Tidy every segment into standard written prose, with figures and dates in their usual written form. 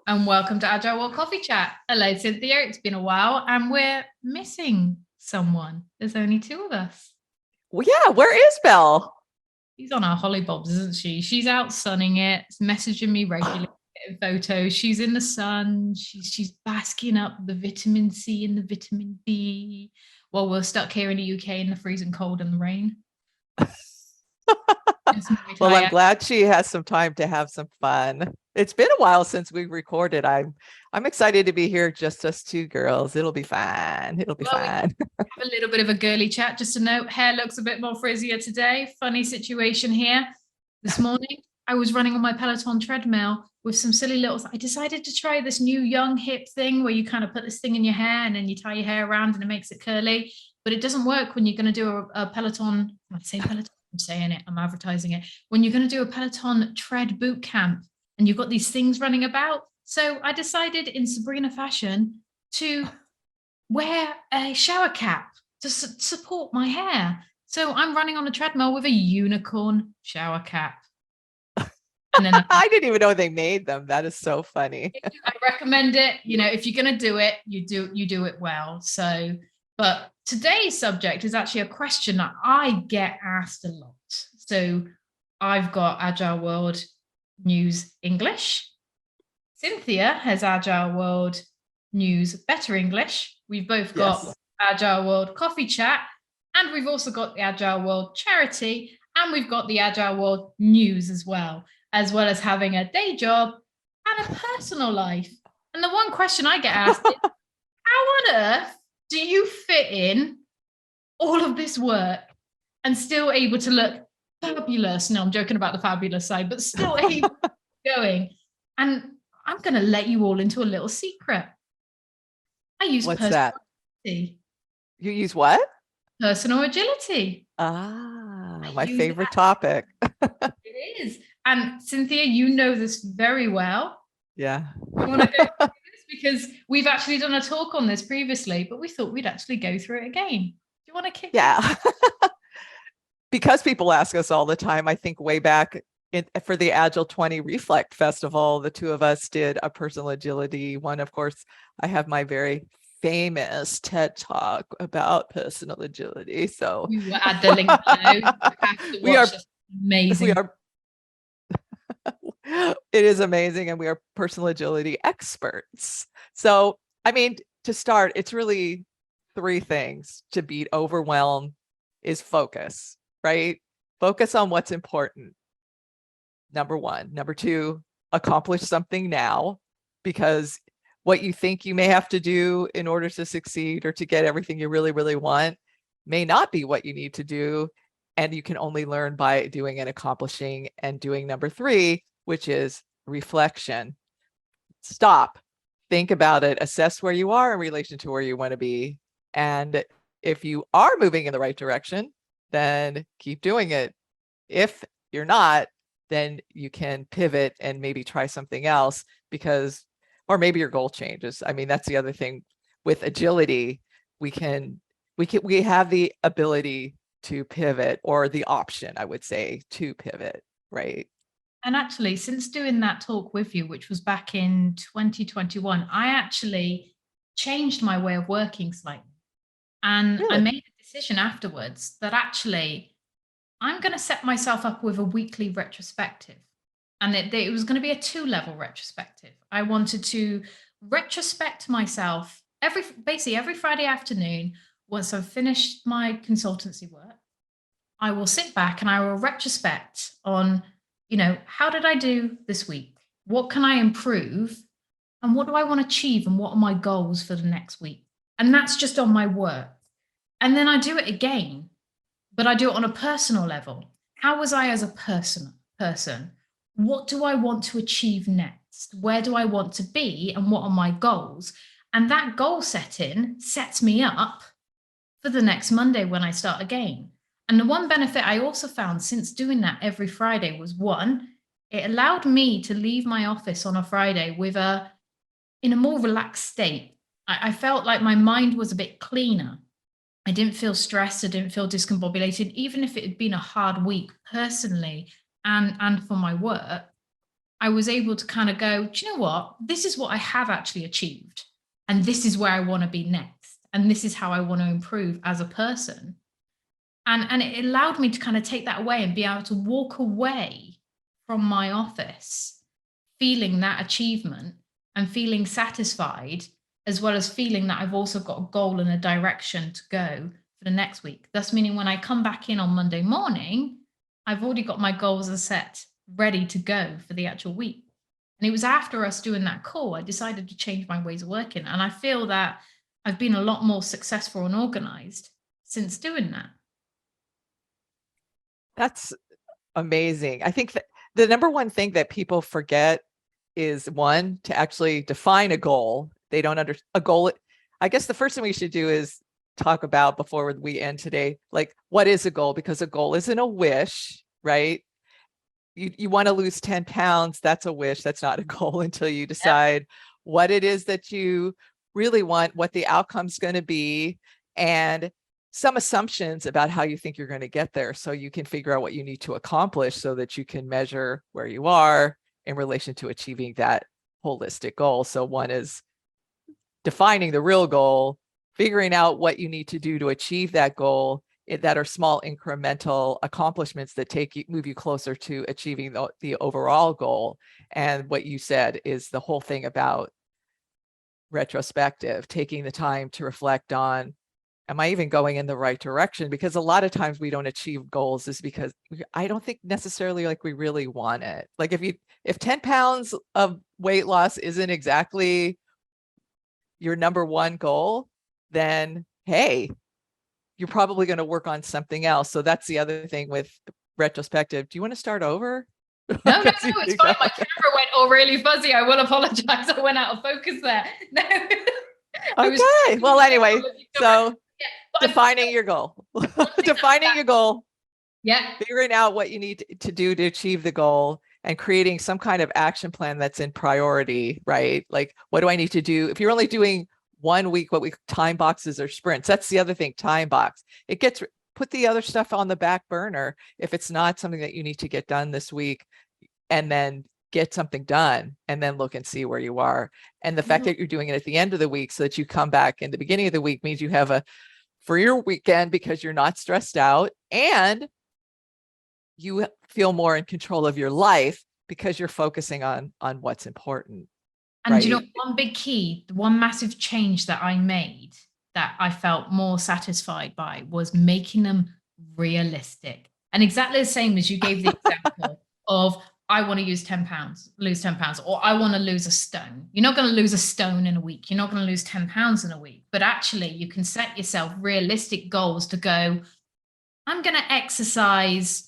and welcome to Agile World Coffee Chat. Hello, Cynthia. It's been a while, and we're missing someone. There's only two of us. Well, yeah, where is Belle? She's on our hollybobs, isn't she? She's out sunning it, messaging me regularly, getting photos. She's in the sun. She's basking up the vitamin C and the vitamin D while we're stuck here in the UK in the freezing cold and the rain. Well, I'm glad she has some time to have some fun. It's been a while since we recorded. I'm excited to be here, just us two girls. It'll be fun. It'll be fun. We have a little bit of a girly chat. Just a note, hair looks a bit more frizzier today. Funny situation here. This morning, I was running on my Peloton treadmill with some silly little. I decided to try this new young hip thing where you kind of put this thing in your hair and then you tie your hair around and it makes it curly. But it doesn't work when you're going to do a Peloton. I say Peloton. I'm saying it. I'm advertising it. When you're going to do a Peloton tread boot camp and you've got these things running about. So I decided in Sabrina fashion to wear a shower cap to support my hair. So I'm running on a treadmill with a unicorn shower cap. And then I didn't even know they made them. That is so funny. I recommend it. You know, if you're going to do it, you do it well. So, but today's subject is actually a question that I get asked a lot. So I've got Agile World News English. Cynthia has Agile World News Better English. We've both got Agile World Coffee Chat, and we've also got the Agile World Charity, and we've got the Agile World News as well as having a day job and a personal life. And the one question I get asked is, how on earth do you fit in all of this work and still able to look fabulous? No, I'm joking about the fabulous side, but still able to keep going. And I'm going to let you all into a little secret. I use personal agility. You use what? Personal agility. My favorite topic. It is. And Cynthia, you know this very well. Yeah. You want to go through this? Because we've actually done a talk on this previously, but we thought we'd actually go through it again. Do you want to kick it? Because people ask us all the time, I think way back for the Agile 20 Reflect Festival, the two of us did a personal agility one. Of course, I have my very famous TED Talk about personal agility. So we will add the link below. We are amazing. It is amazing, and we are personal agility experts. So, I mean, to start, it's really three things to beat overwhelm is focus, right? Focus on what's important. Number one. Number two, accomplish something now, because what you think you may have to do in order to succeed or to get everything you really, really want may not be what you need to do. And you can only learn by doing and accomplishing and doing number three, which is reflection. Stop, think about it, assess where you are in relation to where you want to be. And if you are moving in the right direction, then keep doing it. If you're not, then you can pivot and maybe try something else, because, or maybe your goal changes. I mean, that's the other thing with agility. We have the ability to pivot, or the option, I would say, to pivot, right? And actually, since doing that talk with you, which was back in 2021, I actually changed my way of working slightly. And really? I made a decision afterwards that actually I'm going to set myself up with a weekly retrospective. And it was going to be a 2-level retrospective. I wanted to retrospect myself basically every Friday afternoon. Once I've finished my consultancy work, I will sit back and I will retrospect on, how did I do this week? What can I improve? And what do I want to achieve? And what are my goals for the next week? And that's just on my work. And then I do it again, but I do it on a personal level. How was I as a person? What do I want to achieve next? Where do I want to be? And what are my goals? And that goal setting sets me up for the next Monday when I start again. And the one benefit I also found since doing that every Friday was, one, it allowed me to leave my office on a Friday in a more relaxed state. I felt like my mind was a bit cleaner. I didn't feel stressed. I didn't feel discombobulated, even if it had been a hard week personally and for my work. I was able to kind of go, do you know what? This is what I have actually achieved. And this is where I want to be next. And this is how I want to improve as a person. And it allowed me to kind of take that away and be able to walk away from my office feeling that achievement and feeling satisfied, as well as feeling that I've also got a goal and a direction to go for the next week. Thus meaning when I come back in on Monday morning, I've already got my goals set ready to go for the actual week. And it was after us doing that call, I decided to change my ways of working. And I feel that I've been a lot more successful and organized since doing that. That's amazing. I think that the number one thing that people forget is, one, to actually define a goal. They don't a goal. I guess the first thing we should do is talk about, before we end today, like, what is a goal? Because a goal isn't a wish, right? You want to lose 10 pounds. That's a wish. That's not a goal until you decide what it is that you really want, what the outcome's going to be, and some assumptions about how you think you're going to get there, so you can figure out what you need to accomplish so that you can measure where you are in relation to achieving that holistic goal. So one is defining the real goal, figuring out what you need to do to achieve that goal, that are small incremental accomplishments that move you closer to achieving the overall goal. And what you said is the whole thing about retrospective, taking the time to reflect on, am I even going in the right direction? Because a lot of times we don't achieve goals is because I don't think necessarily like we really want it. Like if 10 pounds of weight loss isn't exactly your number one goal, then hey, you're probably going to work on something else. So that's the other thing with retrospective. Do you want to start over? No, it's fine. My camera went all really fuzzy. I will apologize. I went out of focus there. No. Okay. Well, anyway, so defining your goal. Defining your goal. Yeah. Figuring out what you need to do to achieve the goal, and creating some kind of action plan that's in priority, right? Like, what do I need to do? If you're only doing 1 week, what we time boxes or sprints, that's the other thing, time box. It gets, put the other stuff on the back burner if it's not something that you need to get done this week, and then get something done, and then look and see where you are. And the fact that you're doing it at the end of the week so that you come back in the beginning of the week means you have a freer weekend because you're not stressed out, and you feel more in control of your life because you're focusing on what's important. And right? You know, one big key, one massive change that I made that I felt more satisfied by was making them realistic. And exactly the same as you gave the example of, I want to lose 10 pounds, or I want to lose a stone. You're not going to lose a stone in a week. You're not going to lose 10 pounds in a week. But actually, you can set yourself realistic goals to go, I'm going to exercise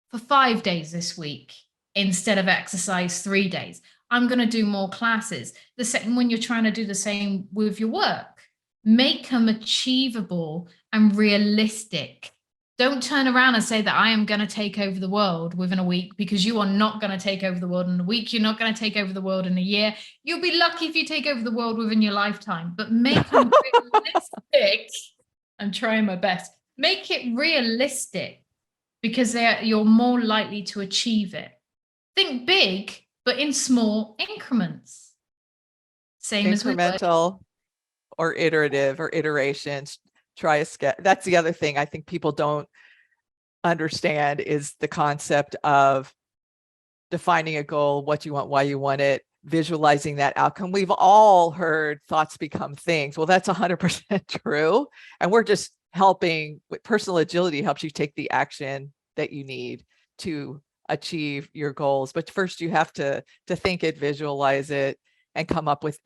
for 5 days this week instead of exercise 3 days. I'm going to do more classes. The same when you're trying to do the same with your work. Make them achievable and realistic. Don't turn around and say that I am going to take over the world within a week, because you are not going to take over the world in a week. You're not going to take over the world in a year. You'll be lucky if you take over the world within your lifetime, but make them realistic. I'm trying my best. Make it realistic, because you're more likely to achieve it. Think big, but in small increments. Same as incremental or iterative or iterations. Try a sketch. That's the other thing I think people don't understand, is the concept of defining a goal, what you want, why you want it, visualizing that outcome. We've all heard thoughts become things. Well, that's 100% true. And we're just helping with personal agility, helps you take the action that you need to achieve your goals. But first you have to think it, visualize it, and come up with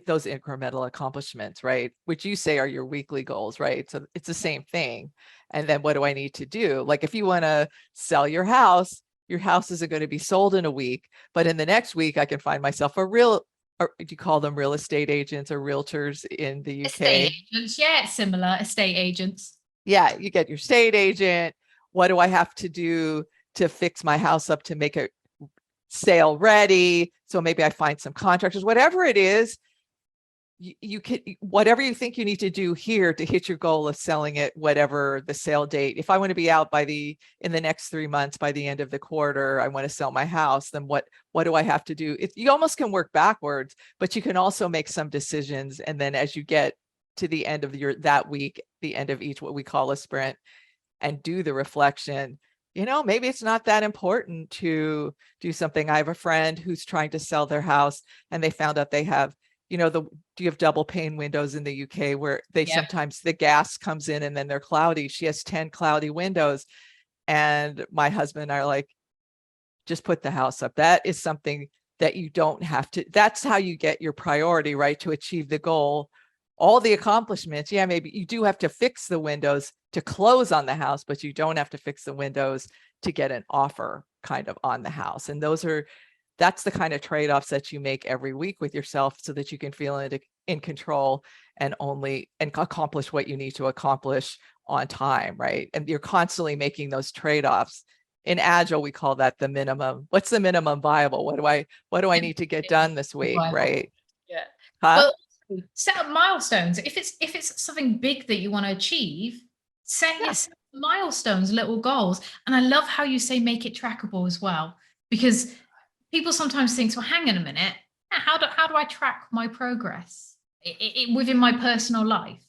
those incremental accomplishments, right? Which you say are your weekly goals, right? So it's the same thing. And then what do I need to do? Like, if you want to sell your house isn't going to be sold in a week, but in the next week I can find myself or do you call them real estate agents or realtors in the UK? Estate agents, yeah, similar, estate agents. Yeah, you get your estate agent. What do I have to do to fix my house up to make it sale ready? So maybe I find some contractors, whatever it is. you can, whatever you think you need to do here to hit your goal of selling it, whatever the sale date. If I want to be out in the next 3 months, by the end of the quarter, I want to sell my house, then what do I have to do? You almost can work backwards, but you can also make some decisions. And then as you get to the end of that week, the end of each, what we call a sprint, and do the reflection, maybe it's not that important to do something. I have a friend who's trying to sell their house, and they found out they have, do you have double pane windows in the UK where they sometimes the gas comes in and then they're cloudy? She has 10 cloudy windows. And my husband and I are like, just put the house up. That is something that you don't have to, that's how you get your priority, right? To achieve the goal, all the accomplishments. Yeah, maybe you do have to fix the windows to close on the house, but you don't have to fix the windows to get an offer kind of on the house. And that's the kind of trade-offs that you make every week with yourself so that you can feel in control and accomplish what you need to accomplish on time, right? And you're constantly making those trade-offs. In Agile, we call that the minimum. What's the minimum viable? What do I need to get done this week, right? Yeah. Huh? Well, set up milestones. If it's something big that you want to achieve, set yourself milestones, little goals. And I love how you say make it trackable as well, because people sometimes think, well, hang on a minute, how do I track my progress within my personal life?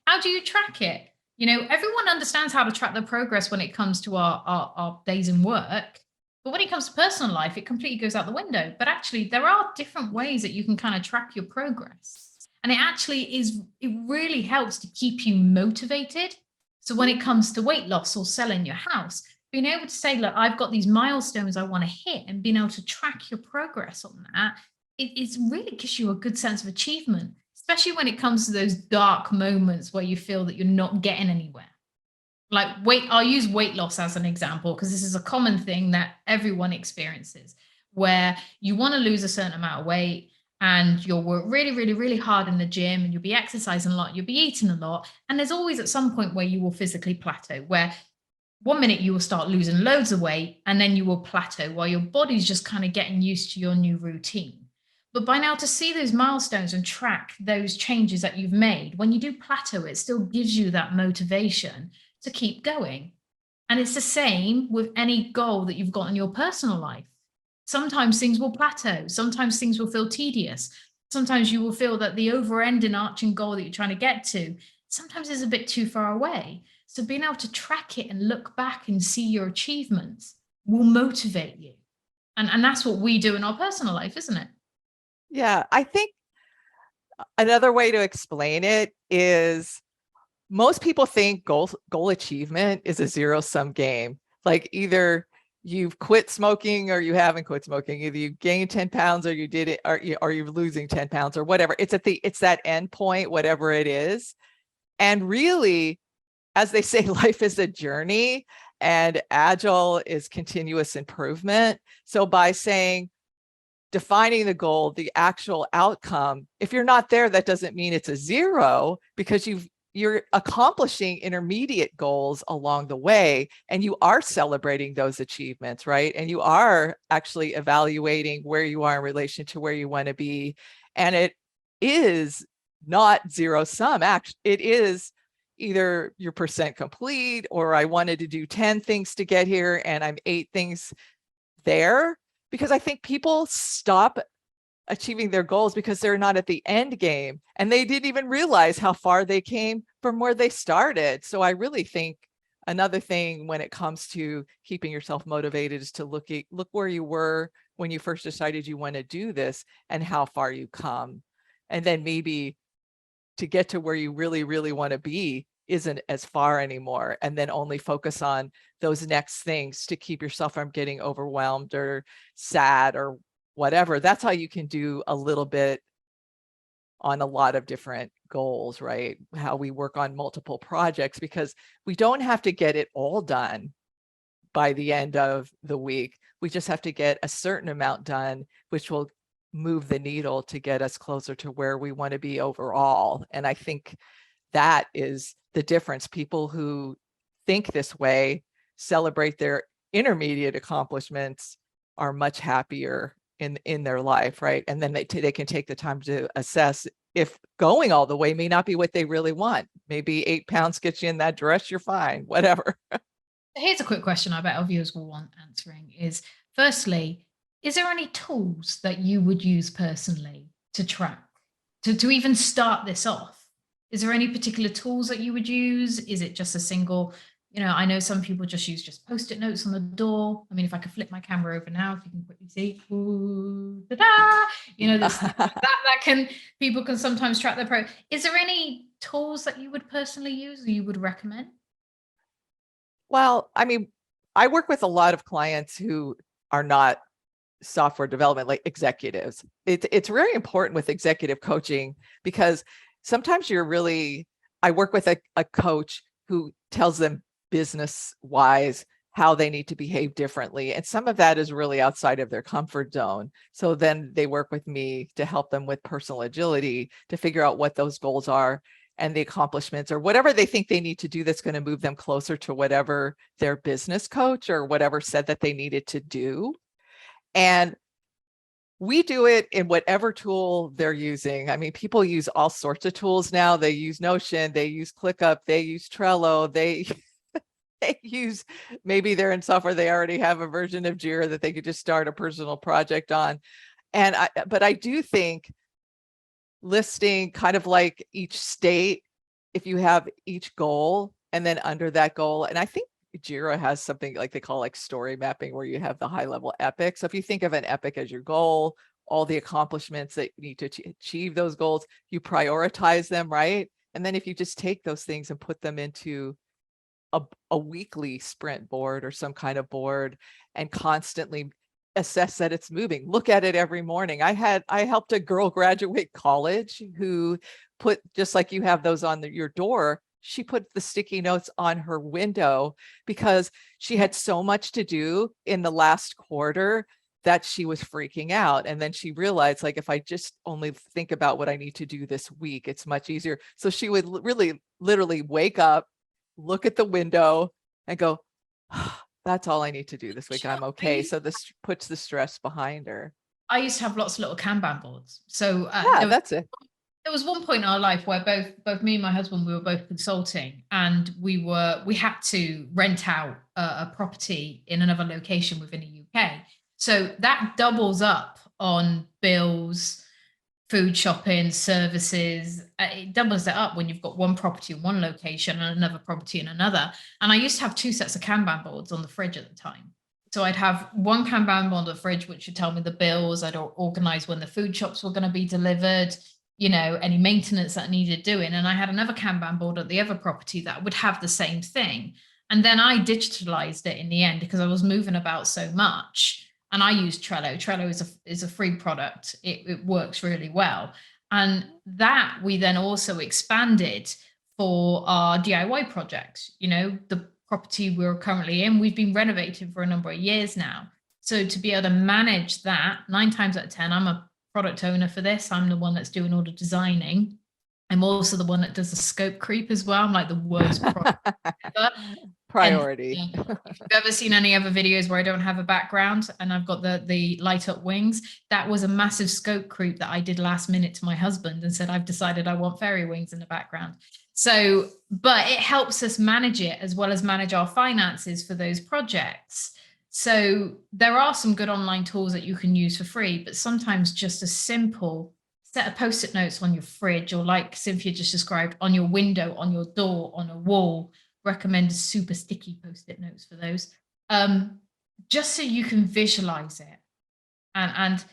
How do you track it? Everyone understands how to track their progress when it comes to our days in work. But when it comes to personal life, it completely goes out the window. But actually, there are different ways that you can kind of track your progress. And it really helps to keep you motivated. So when it comes to weight loss or selling your house, being able to say, look, I've got these milestones I want to hit, and being able to track your progress on that, it really gives you a good sense of achievement, especially when it comes to those dark moments where you feel that you're not getting anywhere. Like I'll use weight loss as an example, because this is a common thing that everyone experiences, where you want to lose a certain amount of weight and you'll work really, really, really hard in the gym, and you'll be exercising a lot, you'll be eating a lot. And there's always at some point where you will physically plateau, where 1 minute you will start losing loads of weight, and then you will plateau while your body's just kind of getting used to your new routine. But by now, to see those milestones and track those changes that you've made, when you do plateau, it still gives you that motivation to keep going. And it's the same with any goal that you've got in your personal life. Sometimes things will plateau. Sometimes things will feel tedious. Sometimes you will feel that the overending arching goal that you're trying to get to sometimes is a bit too far away. So being able to track it and look back and see your achievements will motivate you. And that's what we do in our personal life, isn't it? Yeah, I think another way to explain it is most people think goal achievement is a zero-sum game. Like either you've quit smoking or you haven't quit smoking. Either you gained 10 pounds or you did it, or you're losing 10 pounds or whatever. It's that end point, whatever it is. And really, as they say, life is a journey and Agile is continuous improvement. So by defining the goal, the actual outcome, if you're not there, that doesn't mean it's a zero, because you're accomplishing intermediate goals along the way, and you are celebrating those achievements, right? And you are actually evaluating where you are in relation to where you want to be. And it is not zero sum. It is either you're percent complete, or I wanted to do 10 things to get here and I'm 8 things there. Because I think people stop achieving their goals because they're not at the end game, and they didn't even realize how far they came from where they started. So I really think another thing when it comes to keeping yourself motivated is to look where you were when you first decided you want to do this and how far you come. And then maybe to get to where you really, really want to be isn't as far anymore, and then only focus on those next things to keep yourself from getting overwhelmed or sad or whatever. That's how you can do a little bit on a lot of different goals, right? How we work on multiple projects, because we don't have to get it all done by the end of the week. We just have to get a certain amount done, which will move the needle to get us closer to where we want to be overall. And I think that is the difference. People who think this way, celebrate their intermediate accomplishments, are much happier in their life, right? And then they can take the time to assess if going all the way may not be what they really want. Maybe 8 pounds gets you in that dress, you're fine, whatever. Here's a quick question I bet our viewers will want answering is, firstly, is there any tools that you would use personally to track, to even start this off? Is there any particular tools that you would use? Is it just a single, I know some people just use just Post-it notes on the door. I mean, if I could flip my camera over now, if you can quickly see, ooh, ta-da! People can sometimes track their progress. Is there any tools that you would personally use or you would recommend? Well, I mean, I work with a lot of clients who are not software development, like executives. It's very important with executive coaching because sometimes I work with a coach who tells them business wise how they need to behave differently. And some of that is really outside of their comfort zone. So then they work with me to help them with personal agility to figure out what those goals are and the accomplishments or whatever they think they need to do that's going to move them closer to whatever their business coach or whatever said that they needed to do. And we do it in whatever tool they're using. I mean, people use all sorts of tools now. They use Notion, they use ClickUp, they use Trello, they use, maybe they're in software, they already have a version of Jira that they could just start a personal project on. But I do think listing kind of like each state, if you have each goal and then under that goal, and I think Jira has something like they call like story mapping where you have the high level epic. So if you think of an epic as your goal, all the accomplishments that you need to achieve those goals, you prioritize them, right? And then if you just take those things and put them into a weekly sprint board or some kind of board and constantly assess that it's moving, look at it every morning. I helped a girl graduate college who put, just like you have those on your door, she put the sticky notes on her window because she had so much to do in the last quarter that she was freaking out. And then she realized, like, if I just only think about what I need to do this week, it's much easier. So she would really literally wake up, look at the window and go, oh, that's all I need to do this week. I'm okay. So this puts the stress behind her. I used to have lots of little Kanban boards. So that's it. There was one point in our life where both me and my husband, we were both consulting, and we had to rent out a property in another location within the UK. So that doubles up on bills, food shopping, services. It doubles it up when you've got one property in one location and another property in another. And I used to have 2 sets of Kanban boards on the fridge at the time. So I'd have one Kanban board on the fridge, which would tell me the bills. I'd organize when the food shops were going to be delivered, any maintenance that needed doing. And I had another Kanban board at the other property that would have the same thing. And then I digitalized it in the end because I was moving about so much. And I use Trello. Trello is a free product. It works really well. And that we then also expanded for our DIY projects. The property we're currently in, we've been renovating for a number of years now. So to be able to manage that, 9 times out of 10, I'm a product owner for this. I'm the one that's doing all the designing. I'm also the one that does the scope creep as well. I'm like the worst product ever. Priority. And, if you've ever seen any other videos where I don't have a background and I've got the light up wings, that was a massive scope creep that I did last minute to my husband and said, I've decided I want fairy wings in the background. So, but it helps us manage it as well as manage our finances for those projects. So there are some good online tools that you can use for free, but sometimes just a simple set of Post-it notes on your fridge, or like Cynthia just described, on your window, on your door, on a wall. Recommend super sticky Post-it notes for those, just so you can visualize it. And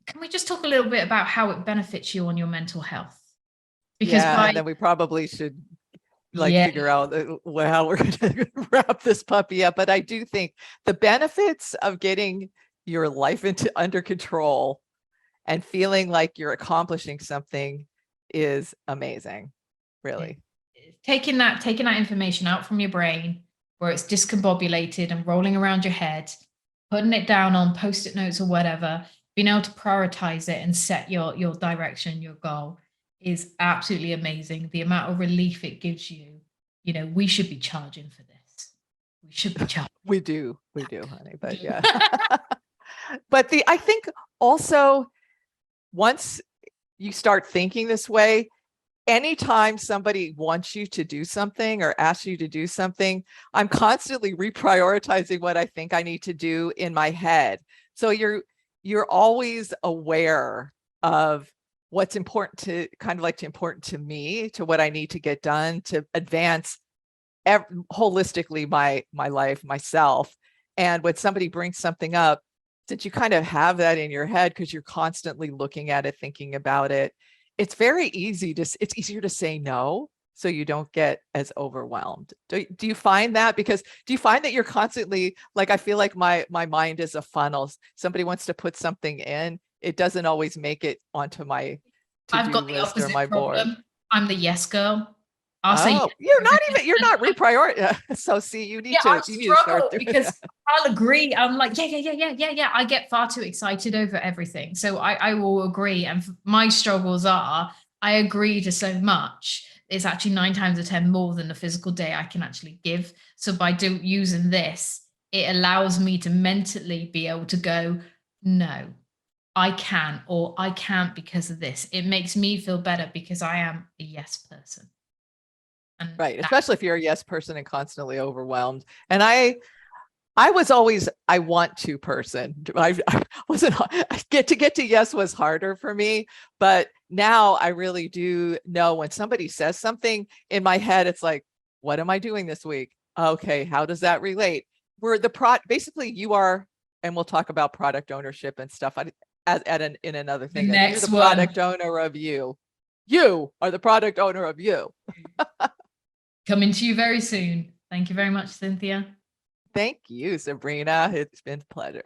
can we just talk a little bit about how it benefits you on your mental health? Because and then we probably should figure out how we're going to wrap this puppy up. But I do think the benefits of getting your life under control and feeling like you're accomplishing something is amazing, really. Taking that information out from your brain where it's discombobulated and rolling around your head, putting it down on Post-it notes or whatever, being able to prioritize it and set your direction, your goal is absolutely amazing. The amount of relief it gives you, we should be charging for this. We should be charging. We do, honey, but yeah. But I think also once you start thinking this way, anytime somebody wants you to do something or asks you to do something, I'm constantly reprioritizing what I think I need to do in my head. So you're always aware of what's important to me, to what I need to get done to advance holistically my life, myself. And when somebody brings something up, since you kind of have that in your head because you're constantly looking at it, thinking about it, it's easier to say no, so you don't get as overwhelmed. Do you find that? Because do you find that you're constantly, like, I feel like my mind is a funnel. Somebody wants to put something in, it doesn't always make it onto my I've to-do got the list or opposite my board. problem. I'm the yes girl. I'll say yes Oh, to everything. you're And not reprioritize. So see, yeah, I you need to start struggle doing that. because I'll agree. I'm like, yeah. I get far too excited over everything. So I will agree. And my struggles are I agree to so much. It's actually 9 times out of 10 more than the physical day I can actually give. So by using this, it allows me to mentally be able to go, no, I can, or I can't because of this. It makes me feel better because I am a yes person. And Right, that, especially if you're a yes person and constantly overwhelmed. And I was always I want to person. I wasn't get to yes was harder for me, but now I really do know when somebody says something in my head, it's like, what am I doing this week? Okay, how does that relate? We're basically you are, and we'll talk about product ownership and stuff in another the thing. Like you're next the one. product owner of you. You are the product owner of you. Coming to you very soon. Thank you very much, Cynthia. Thank you, Sabrina. It's been a pleasure.